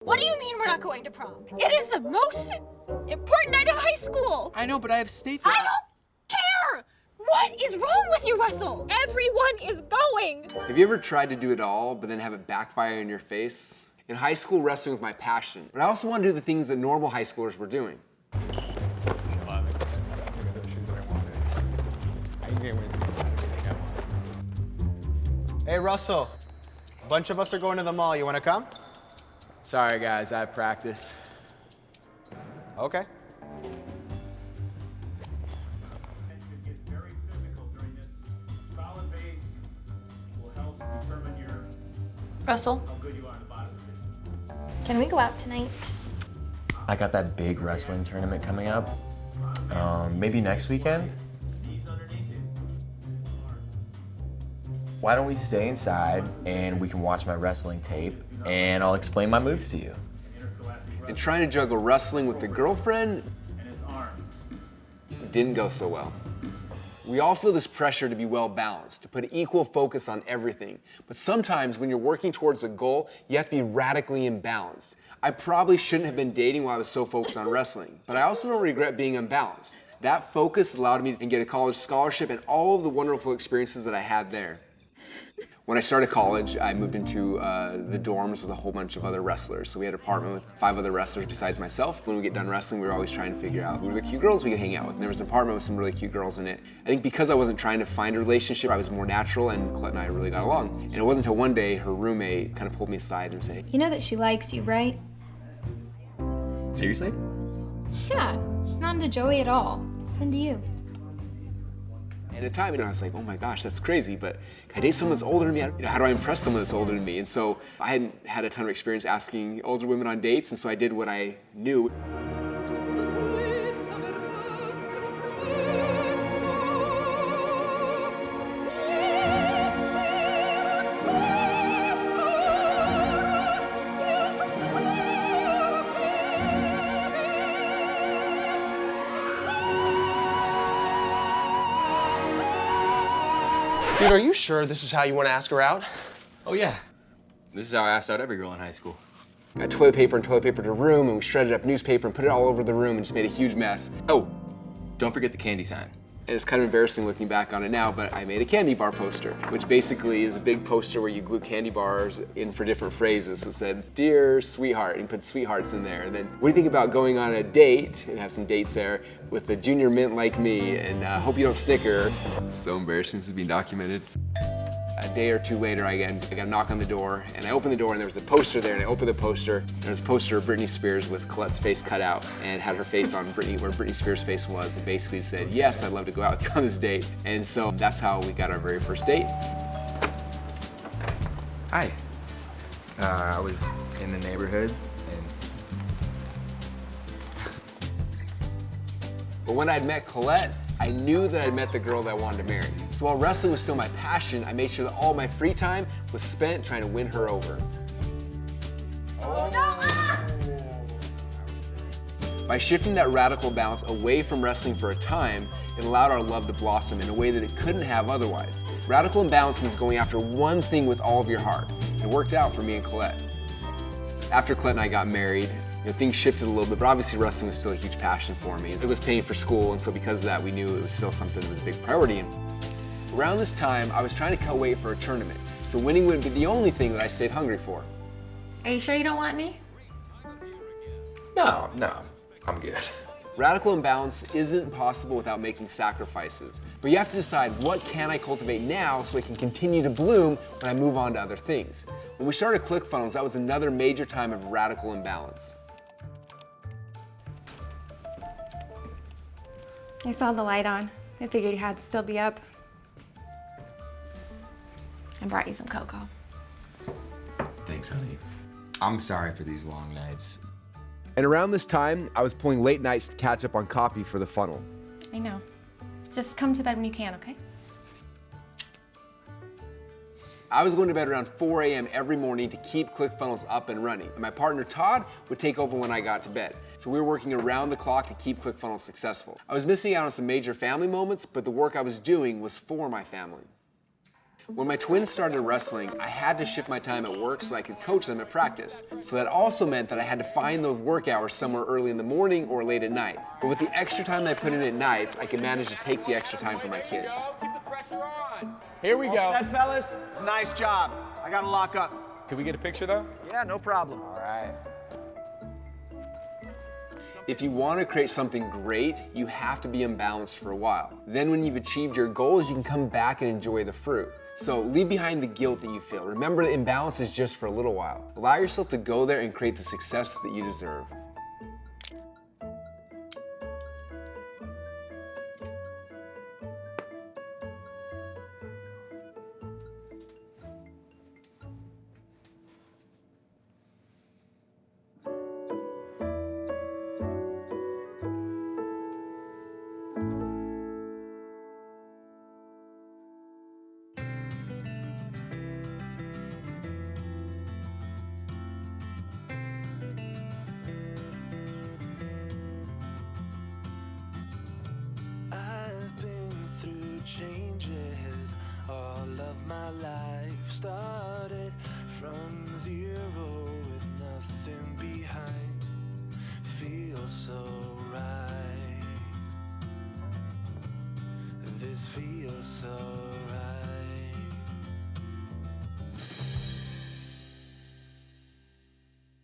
What do you mean we're not going to prom? It is the most important night of high school. I know, but I have Stacy. I don't care! What is wrong with you, Russell? Everyone is going. Have you ever tried to do it all, but then have it backfire in your face? In high school, wrestling was my passion, but I also wanted to do the things that normal high schoolers were doing. Hey, Russell. A bunch of us are going to the mall. You want to come? Sorry, guys, I have practice. Okay. Get very physical during this. Solid base will help determine Russell, how good you are in the bottom of it. can we go out tonight? I got that big wrestling tournament coming up. Maybe next weekend? Knees underneath it. Why don't we stay inside and we can watch my wrestling tape and I'll explain my moves to you. And trying to juggle wrestling with the girlfriend And his arms. didn't go so well. We all feel this pressure to be well balanced, to put equal focus on everything. But sometimes when you're working towards a goal, you have to be radically imbalanced. I probably shouldn't have been dating while I was so focused on wrestling, but I also don't regret being unbalanced. That focus allowed me to get a college scholarship and all of the wonderful experiences that I had there. When I started college, I moved into the dorms with a whole bunch of other wrestlers. So we had an apartment with 5 other wrestlers besides myself. When we get done wrestling, we were always trying to figure out who were the cute girls we could hang out with. And there was an apartment with some really cute girls in it. I think because I wasn't trying to find a relationship, I was more natural, and Colette and I really got along. And it wasn't until one day her roommate kind of pulled me aside and said, You know that she likes you, right? Seriously? Yeah, she's not into Joey at all. She's into you. and at the time, I was like, oh my gosh, that's crazy, but can I date someone that's older than me? How do I impress someone that's older than me? And so I hadn't had a ton of experience asking older women on dates, and so I did what I knew. Dude, are you sure this is how you want to ask her out? Oh yeah. This is how I asked out every girl in high school. Got toilet paper to a room, and we shredded up newspaper and put it all over the room and just made a huge mess. Oh, don't forget the candy sign. And it's kind of embarrassing looking back on it now, but I made a candy bar poster, which basically is a big poster where you glue candy bars in for different phrases. So it said, "Dear sweetheart," and put sweethearts in there. And then, what do you think about going on a date, and have some dates there, with a junior mint like me, and hope you don't snicker. So embarrassing, this is being documented. A day or two later, I got a knock on the door, and I opened the door, and there was a poster there, and I opened the poster, and there was a poster of Britney Spears with Colette's face cut out, and it had her face on Britney, where Britney Spears' face was, and basically said, yes, I'd love to go out with you on this date. And so that's how we got our very first date. Hi. I was in the neighborhood and But when I'd met Colette, I knew that I'd met the girl that I wanted to marry. So while wrestling was still my passion, I made sure that all my free time was spent trying to win her over. By shifting that radical balance away from wrestling for a time, it allowed our love to blossom in a way that it couldn't have otherwise. Radical imbalance means going after one thing with all of your heart. It worked out for me and Colette. After Colette and I got married, things shifted a little bit, but obviously wrestling was still a huge passion for me. It was paying for school, and so because of that, we knew it was still something that was a big priority. Around this time, I was trying to cut weight for a tournament, so winning would be the only thing that I stayed hungry for. Are you sure you don't want me? no, I'm good. Radical imbalance isn't possible without making sacrifices, but you have to decide what can I cultivate now so it can continue to bloom when I move on to other things. When we started ClickFunnels, that was another major time of radical imbalance. I saw the light on. I figured you had to still be up. I brought you some cocoa. Thanks, honey. I'm sorry for these long nights. And around this time, I was pulling late nights to catch up on copy for the funnel. I know. Just come to bed when you can, okay? I was going to bed around 4 a.m. every morning to keep ClickFunnels up and running. And my partner Todd would take over when I got to bed. So we were working around the clock to keep ClickFunnels successful. I was missing out on some major family moments, but the work I was doing was for my family. When my twins started wrestling, I had to shift my time at work so I could coach them at practice. So that also meant that I had to find those work hours somewhere early in the morning or late at night. But with the extra time that I put in at nights, I could manage to take the extra time for my kids. Keep the pressure on. Here we go. That fellas, it's a nice job. I gotta lock up. Can we get a picture though? Yeah, no problem. All right. If you want to create something great, you have to be imbalanced for a while. Then when you've achieved your goals, you can come back and enjoy the fruit. So leave behind the guilt that you feel. Remember that imbalance is just for a little while. Allow yourself to go there and create the success that you deserve. changes. All of my life started from zero with nothing behind. Feels so right. This feels so right.